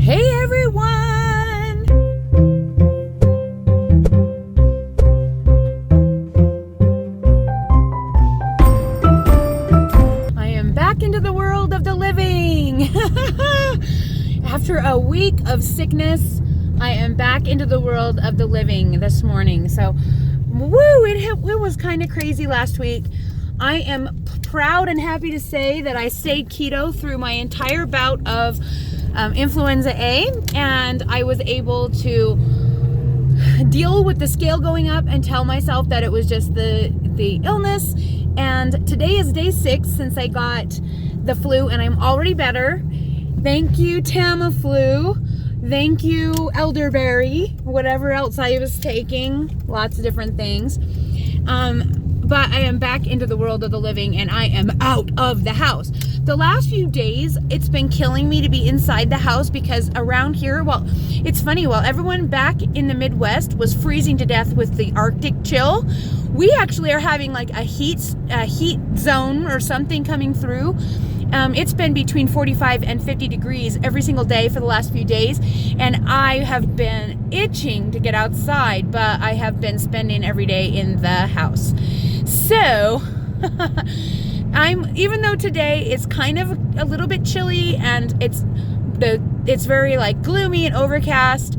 Hey everyone! I am back into the world of the living. After a week of sickness, I am back into the world of the living this morning. So, woo, it was kind of crazy last week. I am proud and happy to say that I stayed keto through my entire bout of influenza A, and I was able to deal with the scale going up and tell myself that it was just the illness. And today is day 6 since I got the flu, and I'm already better. Thank you, Tamiflu. Thank you, elderberry, whatever else I was taking, lots of different things. But I am back into the world of the living, and I am out of the house. The last few days, it's been killing me to be inside the house because around here, well, it's funny, while everyone back in the Midwest was freezing to death with the Arctic chill, we actually are having like a heat zone or something coming through. It's been between 45 and 50 degrees every single day for the last few days, and I have been itching to get outside, but I have been spending every day in the house. So, even though today is kind of a little bit chilly and it's very like gloomy and overcast,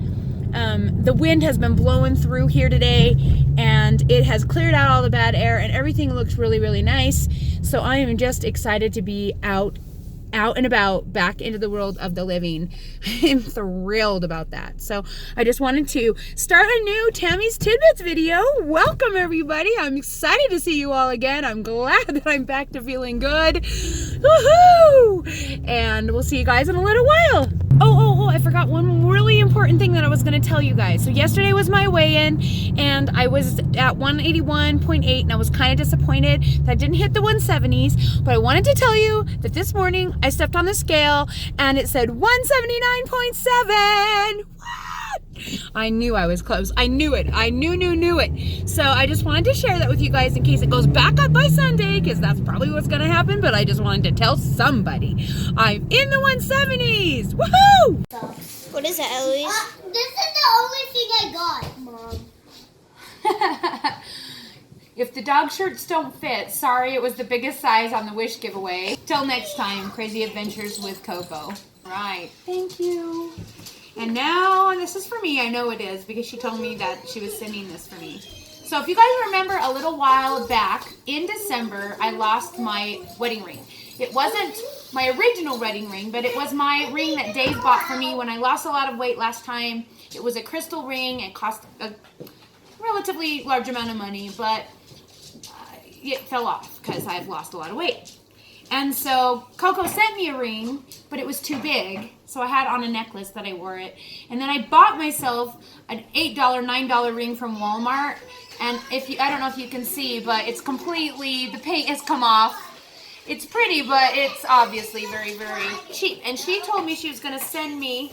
the wind has been blowing through here today, and it has cleared out all the bad air, and everything looks really, really nice. So I am just excited to be out and about, back into the world of the living. I'm thrilled about that. So I just wanted to start a new Tammy's Tidbits video. Welcome everybody. I'm excited to see you all again. I'm glad that I'm back to feeling good. Woohoo! And we'll see you guys in a little while. Oh, I forgot one really important thing that I was going to tell you guys. So yesterday was my weigh-in, and I was at 181.8, and I was kind of disappointed that I didn't hit the 170s, but I wanted to tell you that this morning I stepped on the scale and it said 179.7. What? I knew I was close. I knew it. I knew it. So I just wanted to share that with you guys in case it goes back up by Sunday, because that's probably what's going to happen, but I just wanted to tell somebody. I'm in the 170s. Woohoo! What is that, Eloise? This is the only thing I got, Mom. If the dog shirts don't fit, sorry, it was the biggest size on the Wish giveaway. Till next time, crazy adventures with Coco. Right. Thank you. And now, this is for me. I know it is because she told me that she was sending this for me. So if you guys remember, a little while back in December, I lost my wedding ring. It wasn't my original wedding ring, but it was my ring that Dave bought for me when I lost a lot of weight last time. It was a crystal ring. It cost a relatively large amount of money, but it fell off because I've lost a lot of weight. And so Coco sent me a ring, but it was too big, so I had on a necklace that I wore it. And then I bought myself an $8, $9 ring from Walmart. And I don't know if you can see, but it's completely, the paint has come off. It's pretty, but it's obviously very, very cheap. And she told me she was going to send me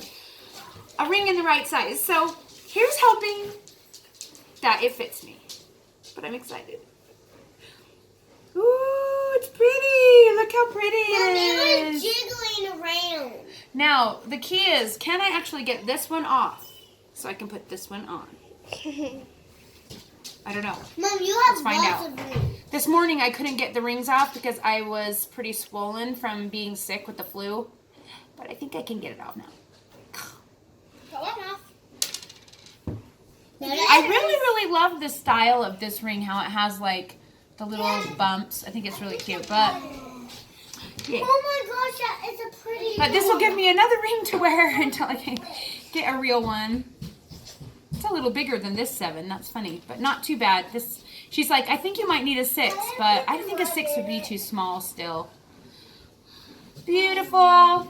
a ring in the right size. So here's hoping that it fits me. But I'm excited. Ooh, it's pretty. Look how pretty it is. It was jiggling around. Now, the key is, can I actually get this one off so I can put this one on? I don't know. Mom, you have lots of rings. This morning I couldn't get the rings off because I was pretty swollen from being sick with the flu. But I think I can get it off now. Go on off. I really love the style of this ring, how it has like the little bumps. I think it's really cute, but yeah. Oh my gosh, that is a pretty But this will give me another ring to wear until I can get a real one. It's a little bigger than this 7. That's funny, but not too bad. She's like, I think you might need a 6, but I think a 6 would be too small still. Beautiful.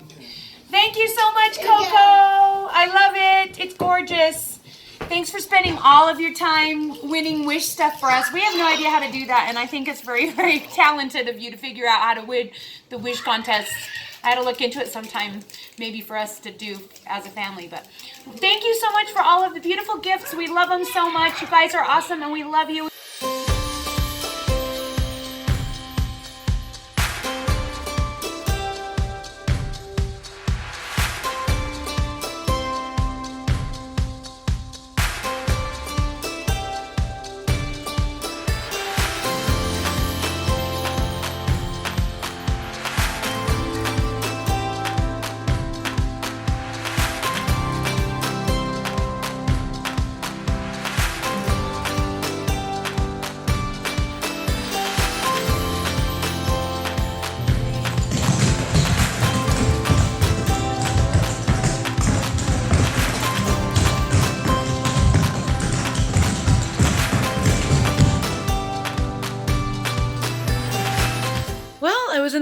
Thank you so much, Coco. I love it. It's gorgeous. Thanks for spending all of your time winning Wish stuff for us. We have no idea how to do that, and I think it's very, very talented of you to figure out how to win the Wish contest. I had to look into it sometime, maybe for us to do as a family. But thank you so much for all of the beautiful gifts. We love them so much. You guys are awesome, and we love you.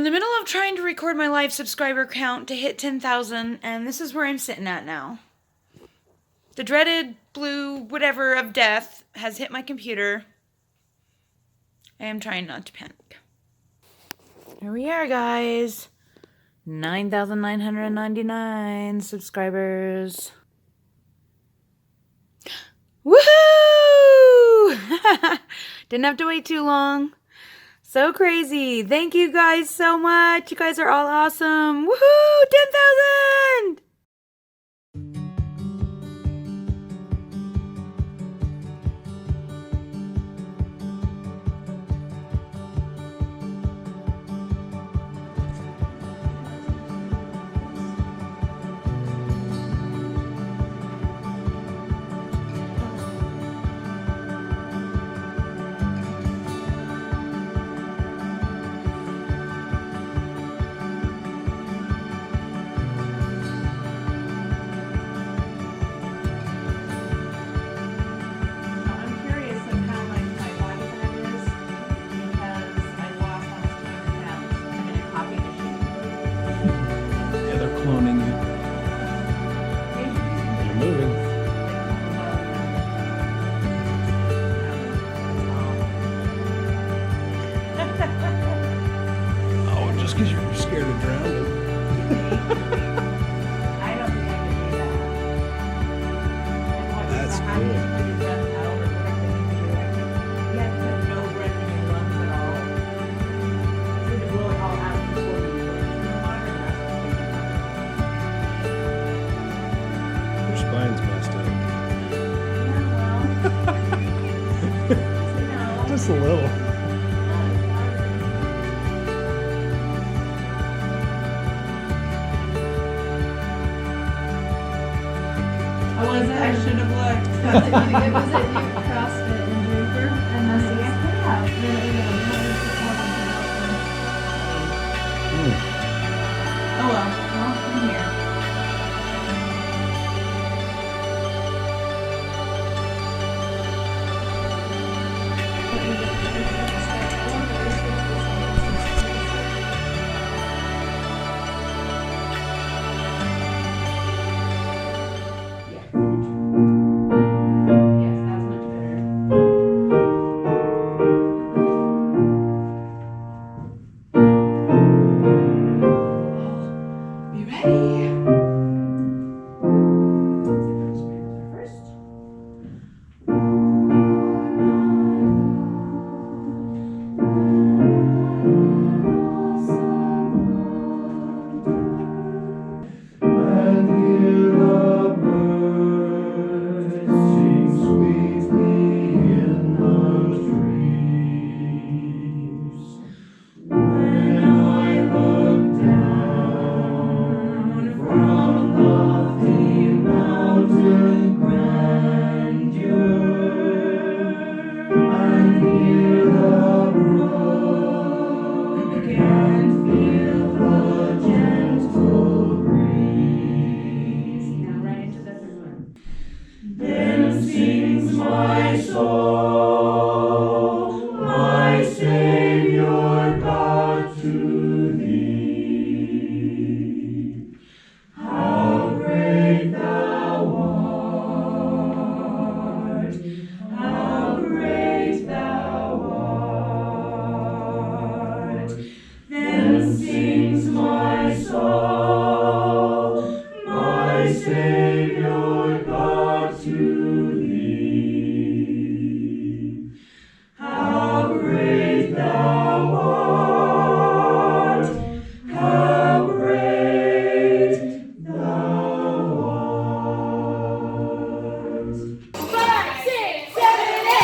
in the middle of trying to record my live subscriber count to hit 10,000, and this is where I'm sitting at now. The dreaded blue whatever of death has hit my computer. I am trying not to panic. Here we are, guys. 9,999 subscribers. Woohoo! Didn't have to wait too long. So crazy. Thank you guys so much. You guys are all awesome. Woohoo! 10,000! Cloning you. You're moving. Oh, just because you're scared of drowning. I don't think I can do that. That's cool. We have to put no breath in your lungs at all. So to blow it all out before you put it in the water. Your spine's messed up. Just a little. I should have looked. Was it CrossFit in Draper? And then Oh well, I'm here. Yes, that's much better. Be ready. First. And hear the birds sing sweetly in the trees. When I look down from lofty mountain grandeur and hear the brook and feel the gentle breeze. Now right into the third one. Then sings my soul, my Savior God to thee. How great thou art, how great thou art. Then sings my soul, my Savior God to thee. How great thou art, how great thou art. 5, 6, 7, 8.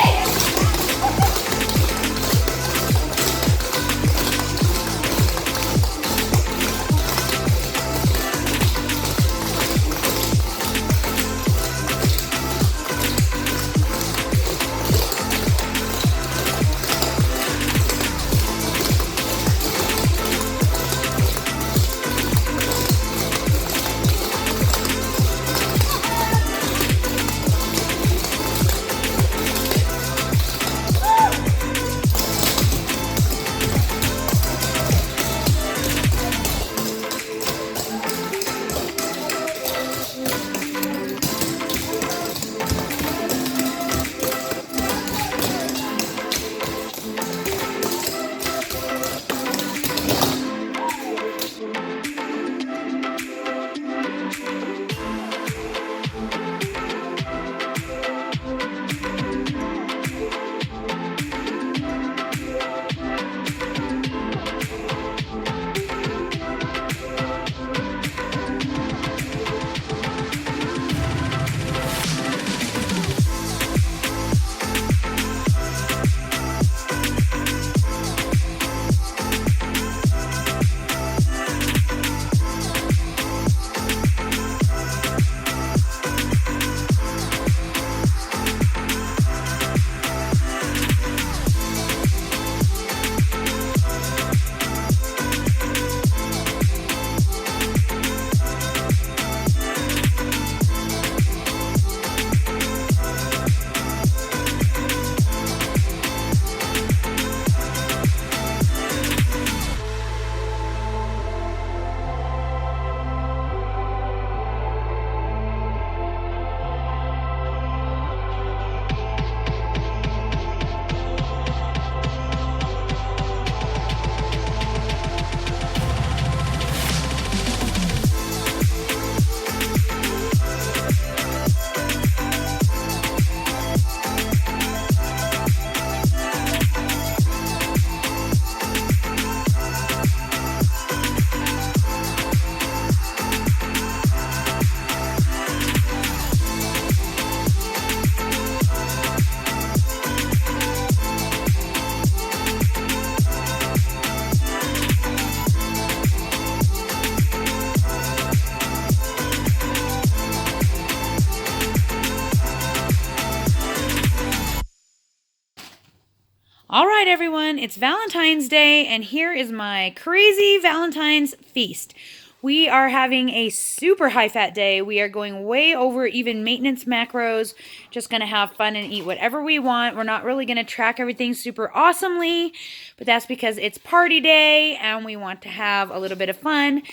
All right, everyone, it's Valentine's Day, and here is my crazy Valentine's feast. We are having a super high-fat day. We are going way over even maintenance macros, just going to have fun and eat whatever we want. We're not really going to track everything super awesomely, but that's because it's party day, and we want to have a little bit of fun.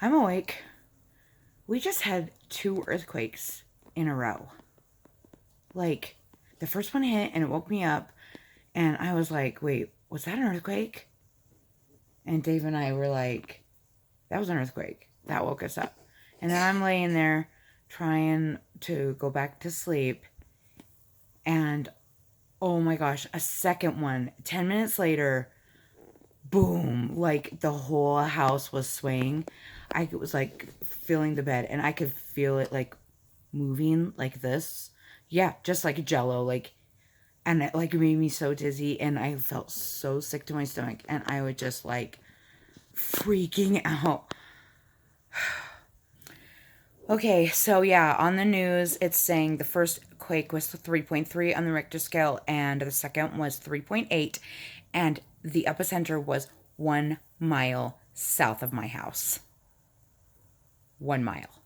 I'm awake. We just had 2 earthquakes in a row. Like, the first one hit and it woke me up, and I was like, wait, was that an earthquake? And Dave and I were like, that was an earthquake. That woke us up. And then I'm laying there trying to go back to sleep, and oh my gosh, a second one, 10 minutes later, boom, like the whole house was swaying. I was like feeling the bed, and I could feel it like moving like this. Yeah, just like Jello, like, and it like made me so dizzy, and I felt so sick to my stomach, and I was just like freaking out. Okay, so yeah, on the news, it's saying the first quake was 3.3 on the Richter scale, and the second was 3.8, and the epicenter was 1 mile south of my house. 1 mile.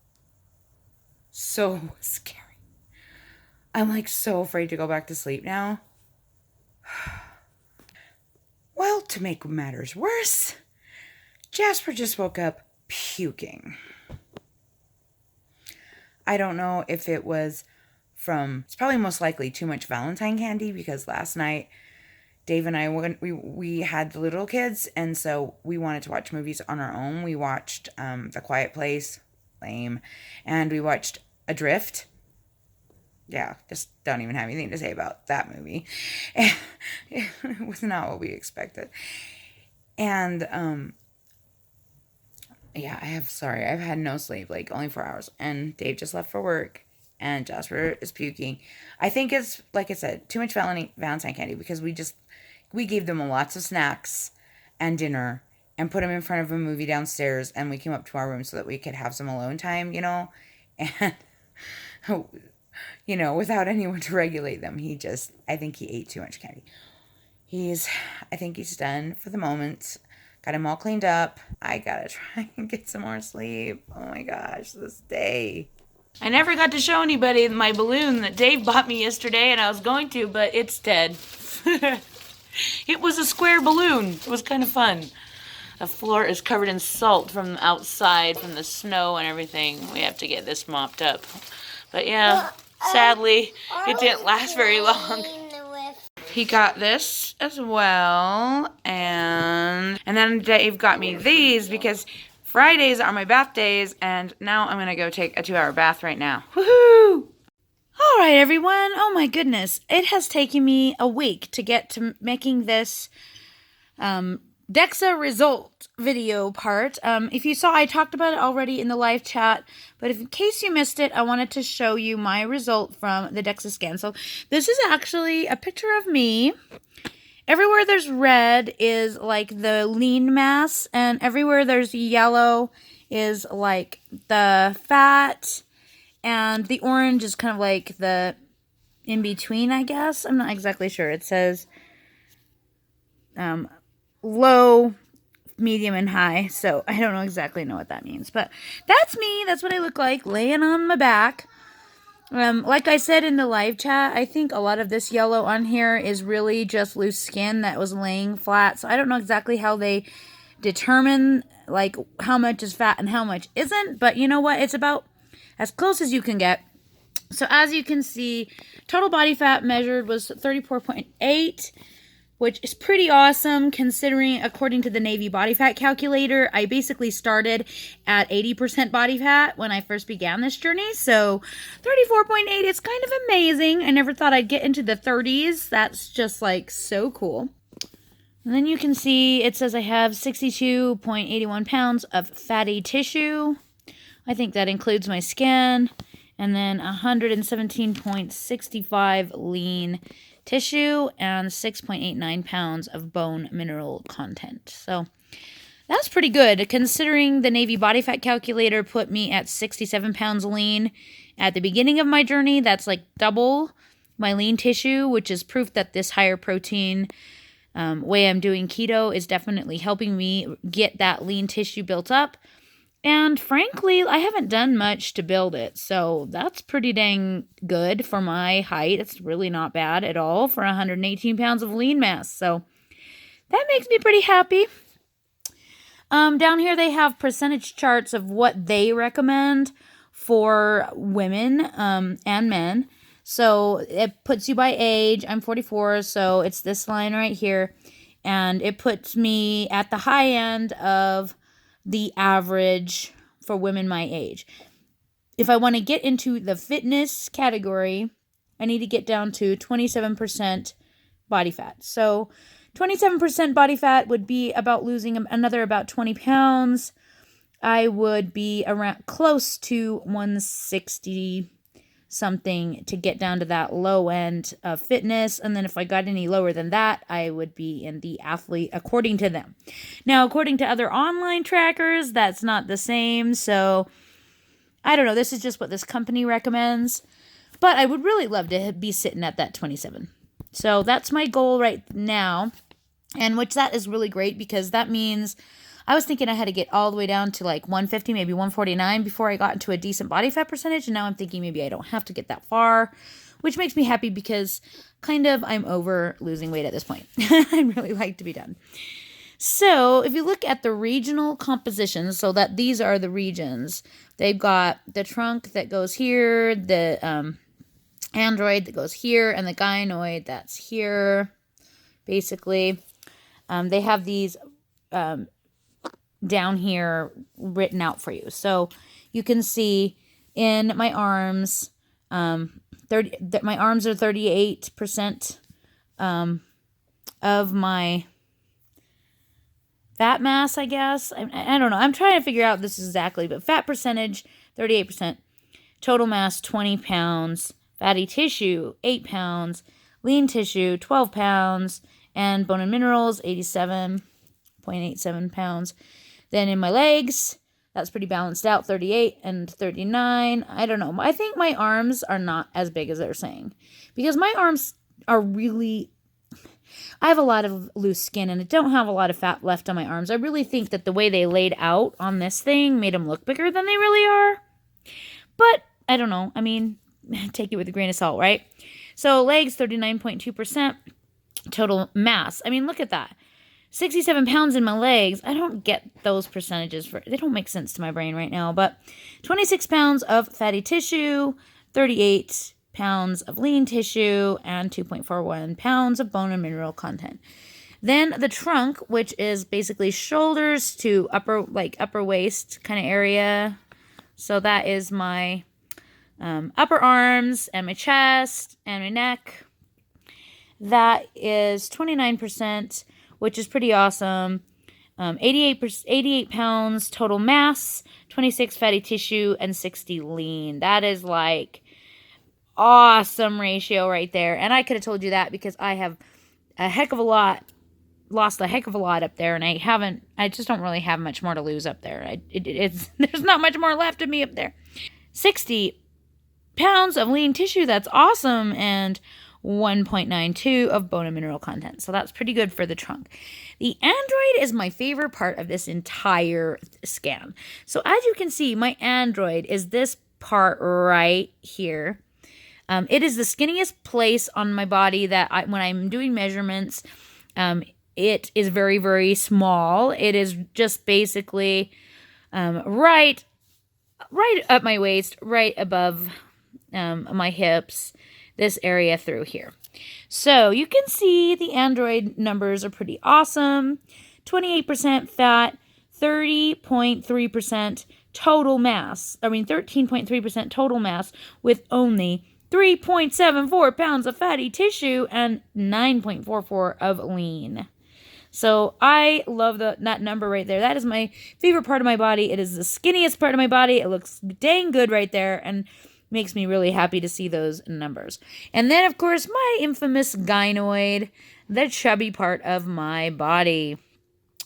So scary. I'm like so afraid to go back to sleep now. Well, to make matters worse, Jasper just woke up puking. I don't know if it was from, it's probably most likely too much Valentine candy, because last night Dave and I, we had the little kids, and so we wanted to watch movies on our own. We watched The Quiet Place, lame, and we watched Adrift. Yeah, just don't even have anything to say about that movie. It was not what we expected. And, yeah, I've had no sleep, like only 4 hours. And Dave just left for work, and Jasper is puking. I think it's, like I said, too much Valentine candy, because we gave them lots of snacks and dinner and put them in front of a movie downstairs, and we came up to our room so that we could have some alone time, you know, and you know, without anyone to regulate them. I think he ate too much candy. I think he's done for the moment. Got him all cleaned up. I gotta try and get some more sleep. Oh my gosh, this day. I never got to show anybody my balloon that Dave bought me yesterday, and I was going to, but it's dead. It was a square balloon. It was kind of fun. The floor is covered in salt from outside, from the snow and everything. We have to get this mopped up. But yeah, sadly, it didn't last very long. He got this as well, and then Dave got me these because Fridays are my bath days, and now I'm gonna go take a 2-hour bath right now. Woohoo! All right, everyone. Oh my goodness, it has taken me a week to get to making this DEXA result video part. If you saw, I talked about it already in the live chat, but in case you missed it, I wanted to show you my result from the DEXA scan. So this is actually a picture of me. Everywhere there's red is like the lean mass, and everywhere there's yellow is like the fat, and the orange is kind of like the in between, I guess. I'm not exactly sure. It says low, medium, and high, so I don't know what that means, but that's me. That's what I look like laying on my back. Like I said in the live chat, I think a lot of this yellow on here is really just loose skin that was laying flat, so I don't know exactly how they determine like how much is fat and how much isn't, but you know what, it's about as close as you can get. So as you can see, total body fat measured was 34.8, which is pretty awesome considering, according to the Navy body fat calculator, I basically started at 80% body fat when I first began this journey. So 34.8 is kind of amazing. I never thought I'd get into the 30s. That's just like so cool. And then you can see it says I have 62.81 pounds of fatty tissue. I think that includes my skin. And then 117.65 lean tissue and 6.89 pounds of bone mineral content. So that's pretty good considering the Navy body fat calculator put me at 67 pounds lean at the beginning of my journey. That's like double my lean tissue, which is proof that this higher protein way I'm doing keto is definitely helping me get that lean tissue built up. And frankly, I haven't done much to build it, so that's pretty dang good for my height. It's really not bad at all for 118 pounds of lean mass, so that makes me pretty happy. Down here they have percentage charts of what they recommend for women and men. So it puts you by age. I'm 44, so it's this line right here, and it puts me at the high end of the average for women my age. If I want to get into the fitness category, I need to get down to 27% body fat. So 27% body fat would be about losing another about 20 pounds. I would be around close to 160 something to get down to that low end of fitness. And then if I got any lower than that, I would be in the athlete according to them. Now, according to other online trackers, that's not the same. So I don't know. This is just what this company recommends. But I would really love to be sitting at that 27. So that's my goal right now. And which that is really great because that means I was thinking I had to get all the way down to like 150, maybe 149 before I got into a decent body fat percentage. And now I'm thinking maybe I don't have to get that far, which makes me happy because kind of I'm over losing weight at this point. I'd really like to be done. So if you look at the regional compositions, so that these are the regions, they've got the trunk that goes here, the android that goes here, and the gynoid that's here, basically. They have these down here written out for you. So you can see in my arms, my arms are 38% of my fat mass, I guess. I don't know. I'm trying to figure out this exactly, but fat percentage, 38%. Total mass, 20 pounds. Fatty tissue, 8 pounds. Lean tissue, 12 pounds. And bone and minerals, 87.87 pounds. Then in my legs, that's pretty balanced out, 38 and 39. I don't know. I think my arms are not as big as they're saying. Because my arms are really... I have a lot of loose skin and I don't have a lot of fat left on my arms. I really think that the way they laid out on this thing made them look bigger than they really are. But I don't know. I mean, take it with a grain of salt, right? So legs, 39.2% total mass. I mean, look at that. 67 pounds in my legs. I don't get those percentages. They don't make sense to my brain right now. But 26 pounds of fatty tissue, 38 pounds of lean tissue, and 2.41 pounds of bone and mineral content. Then the trunk, which is basically shoulders to upper waist kind of area. So that is my upper arms and my chest and my neck. That is 29%, which is pretty awesome. 88 pounds total mass, 26 fatty tissue, and 60 lean. That is like awesome ratio right there. And I could have told you that because I have lost a heck of a lot up there, and I just don't really have much more to lose up there. There's not much more left of me up there. 60 pounds of lean tissue, that's awesome, and 1.92 of bone and mineral content. So that's pretty good for the trunk. The android is my favorite part of this entire scan. So as you can see, my android is this part right here. It is the skinniest place on my body that when I'm doing measurements, it is very, very small. It is just basically right up my waist, right above my hips, this area through here. So you can see the android numbers are pretty awesome. 28% fat, 30.3% total mass. 13.3% total mass with only 3.74 pounds of fatty tissue and 9.44 of lean. So I love that number right there. That is my favorite part of my body. It is the skinniest part of my body. It looks dang good right there and makes me really happy to see those numbers. And then, of course, my infamous gynoid, the chubby part of my body.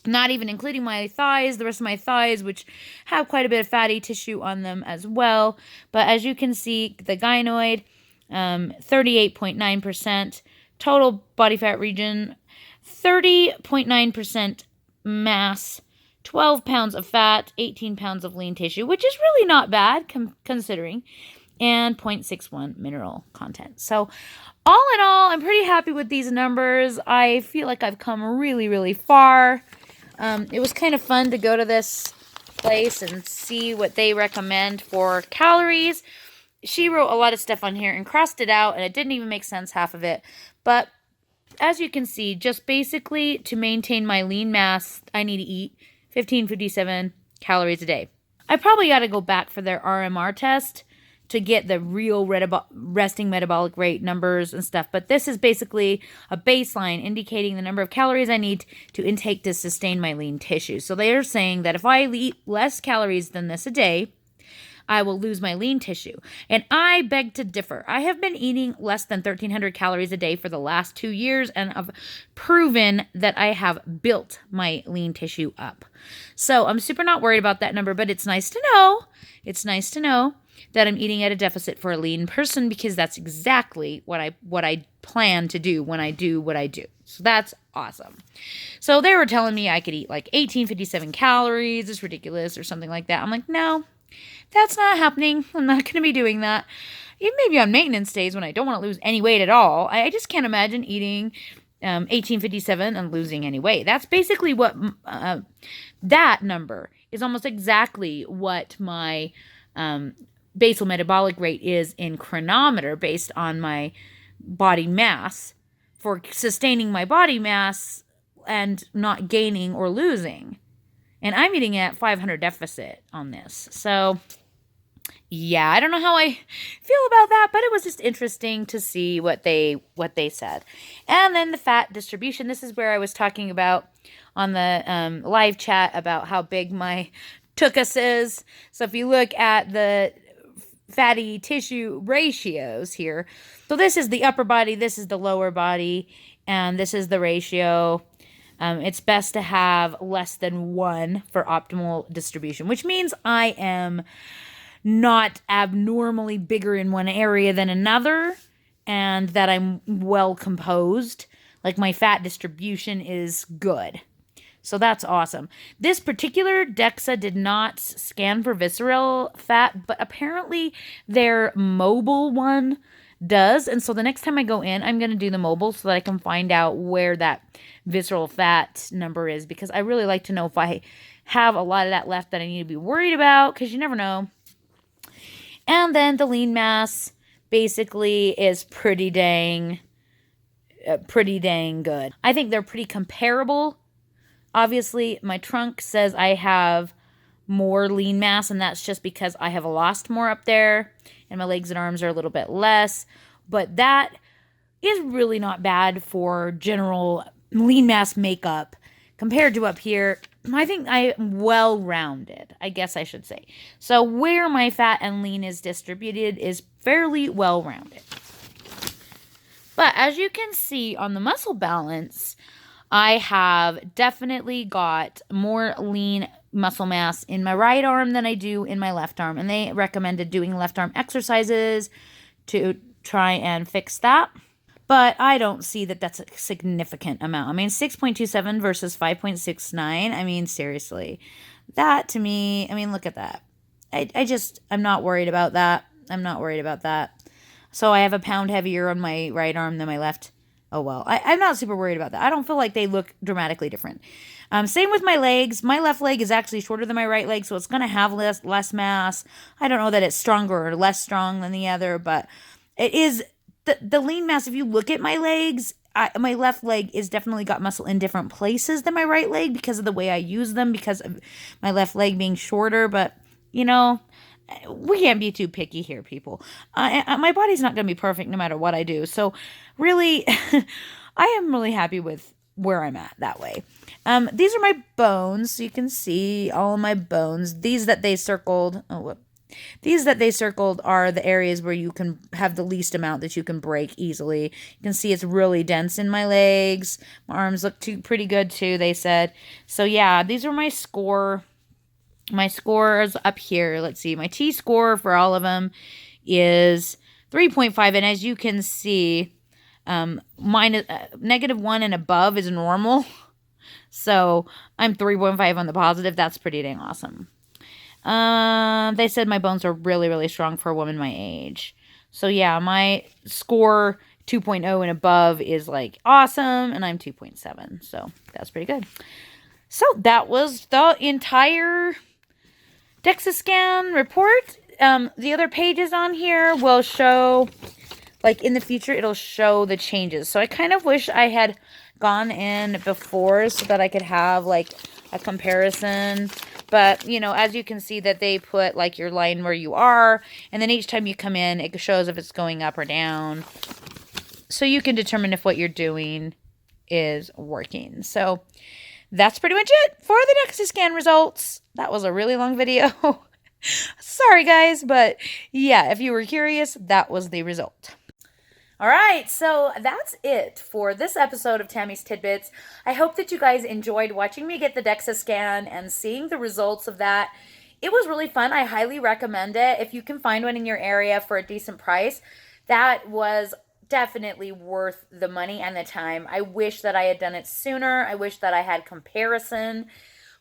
Not even including my thighs, the rest of my thighs, which have quite a bit of fatty tissue on them as well. But as you can see, the gynoid, 38.9% total body fat region, 30.9% mass, 12 pounds of fat, 18 pounds of lean tissue, which is really not bad considering, and 0.61 mineral content. So all in all, I'm pretty happy with these numbers. I feel like I've come really, really far. It was kind of fun to go to this place and see what they recommend for calories. She wrote a lot of stuff on here and crossed it out, and it didn't even make sense, half of it. But as you can see, just basically to maintain my lean mass, I need to eat 1557 calories a day. I probably got to go back for their RMR test to get the real resting metabolic rate numbers and stuff. But this is basically a baseline indicating the number of calories I need to intake to sustain my lean tissue. So they are saying that if I eat less calories than this a day, I will lose my lean tissue. And I beg to differ. I have been eating less than 1,300 calories a day for the last 2 years, and I've proven that I have built my lean tissue up. So I'm super not worried about that number, but it's nice to know. It's nice to know that I'm eating at a deficit for a lean person, because that's exactly what I plan to do when I do what I do. So that's awesome. So they were telling me I could eat like 1857 calories. It's ridiculous or something like that. I'm like, no. That's not happening. I'm not going to be doing that. Even maybe on maintenance days when I don't want to lose any weight at all. I just can't imagine eating 1857 and losing any weight. That's basically what that number is, almost exactly what my basal metabolic rate is in chronometer based on my body mass for sustaining my body mass and not gaining or losing. And I'm eating at 500 deficit on this. So, yeah, I don't know how I feel about that, but it was just interesting to see what they said. And then the fat distribution. This is where I was talking about on the live chat about how big my tuchus is. So if you look at the fatty tissue ratios here. So this is the upper body, this is the lower body, and this is the ratio. It's best to have less than 1 for optimal distribution, which means I am not abnormally bigger in one area than another, and that I'm well composed. Like my fat distribution is good. So that's awesome. This particular DEXA did not scan for visceral fat, but apparently their mobile one does. And so the next time I go in, I'm going to do the mobile so that I can find out where that visceral fat number is, because I really like to know if I have a lot of that left that I need to be worried about, because you never know. And then the lean mass basically is pretty dang good. I think they're pretty comparable. Obviously, my trunk says I have more lean mass, and that's just because I have lost more up there, and my legs and arms are a little bit less. But that is really not bad for general lean mass makeup compared to up here. I think I am well-rounded, I guess I should say. So where my fat and lean is distributed is fairly well-rounded. But as you can see on the muscle balance, I have definitely got more lean muscle mass in my right arm than I do in my left arm. And they recommended doing left arm exercises to try and fix that. But I don't see that that's a significant amount. I mean, 6.27 versus 5.69. I mean, seriously. That to me, I mean, look at that. I'm not worried about that. I'm not worried about that. So I have a pound heavier on my right arm than my left. Oh, well, I'm not super worried about that. I don't feel like they look dramatically different. Same with my legs. My left leg is actually shorter than my right leg, so it's going to have less mass. I don't know that it's stronger or less strong than the other, but it is the lean mass. If you look at my legs, my left leg is definitely got muscle in different places than my right leg because of the way I use them, because of my left leg being shorter. But, you know, we can't be too picky here, people. My body's not going to be perfect no matter what I do. So really, I am really happy with where I'm at that way. These are my bones. So you can see all of my bones. These that they circled. These that they circled are the areas where you can have the least amount that you can break easily. You can see it's really dense in my legs. My arms look pretty good too, they said. So yeah, these are my score. My scores up here. Let's see. My T-score for all of them is 3.5. And as you can see, -1 and above is normal. So I'm 3.5 on the positive. That's pretty dang awesome. They said my bones are really, really strong for a woman my age. So yeah, my score 2.0 and above is like awesome, and I'm 2.7. So that's pretty good. So that was the entire DEXA scan report. The other pages on here will show, like in the future, it'll show the changes. So I kind of wish I had gone in before so that I could have like a comparison. But, you know, as you can see that they put like your line where you are, and then each time you come in, it shows if it's going up or down. So you can determine if what you're doing is working. So that's pretty much it for the DEXA scan results. That was a really long video. Sorry, guys, but yeah, if you were curious, that was the result. All right, so that's it for this episode of Tammy's Tidbits. I hope that you guys enjoyed watching me get the DEXA scan and seeing the results of that. It was really fun. I highly recommend it. If you can find one in your area for a decent price, that was definitely worth the money and the time. I wish that I had done it sooner. I wish that I had comparison.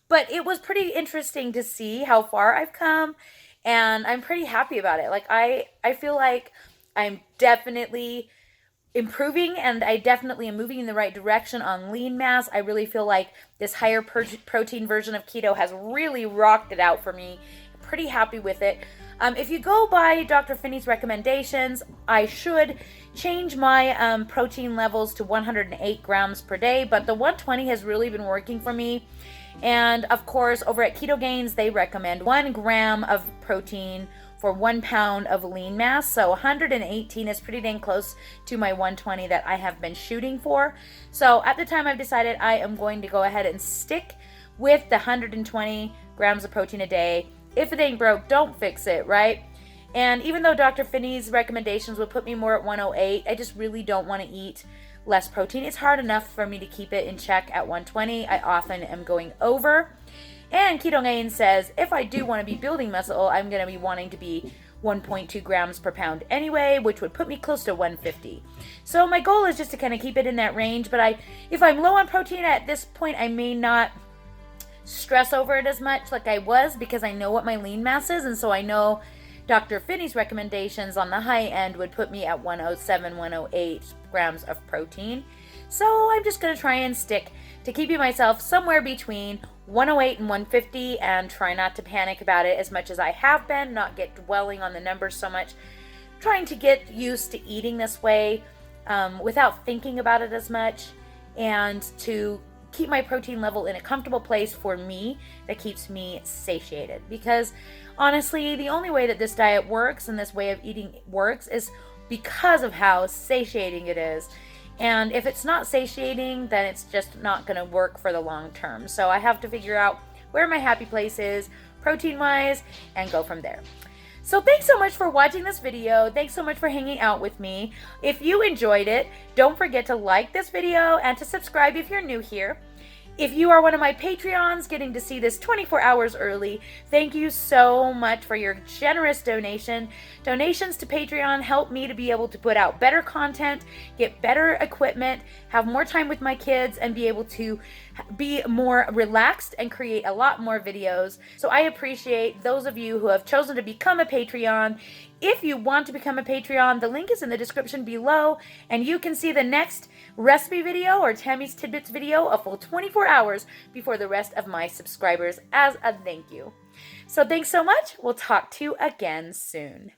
But it was pretty interesting to see how far I've come, and I'm pretty happy about it. Like, I feel like I'm definitely improving, and I definitely am moving in the right direction on lean mass. I really feel like this higher protein version of keto has really rocked it out for me. I'm pretty happy with it. If you go by Dr. Finney's recommendations, I should change my protein levels to 108 grams per day, but the 120 has really been working for me. And of course, over at Keto Gains, they recommend 1 gram of protein for 1 pound of lean mass. So 118 is pretty dang close to my 120 that I have been shooting for. So at the time, I've decided I am going to go ahead and stick with the 120 grams of protein a day. If it ain't broke, don't fix it, right? And even though Dr. Finney's recommendations would put me more at 108, I just really don't want to eat less protein. It's hard enough for me to keep it in check at 120. I often am going over. And Keto Gains says if I do want to be building muscle, I'm going to be wanting to be 1.2 grams per pound anyway, which would put me close to 150. So my goal is just to kind of keep it in that range. But if I'm low on protein at this point, I may not stress over it as much like I was, because I know what my lean mass is, and so I know Dr. Finney's recommendations on the high end would put me at 107, 108 grams of protein. So I'm just going to try and stick to keeping myself somewhere between 108 and 150 and try not to panic about it as much as I have been, not get dwelling on the numbers so much, trying to get used to eating this way without thinking about it as much, and to keep my protein level in a comfortable place for me that keeps me satiated. Because honestly, the only way that this diet works and this way of eating works is because of how satiating it is. And if it's not satiating, then it's just not going to work for the long term. So I have to figure out where my happy place is protein wise and go from there. So thanks so much for watching this video. Thanks so much for hanging out with me. If you enjoyed it, don't forget to like this video and to subscribe if you're new here. If you are one of my Patreons getting to see this 24 hours early, thank you so much for your generous donation. Donations to Patreon help me to be able to put out better content, get better equipment, have more time with my kids, and be able to be more relaxed and create a lot more videos. So I appreciate those of you who have chosen to become a Patreon. If you want to become a Patreon, the link is in the description below, and you can see the next recipe video or Tammy's Tidbits video a full 24 hours before the rest of my subscribers as a thank you. So thanks so much. We'll talk to you again soon.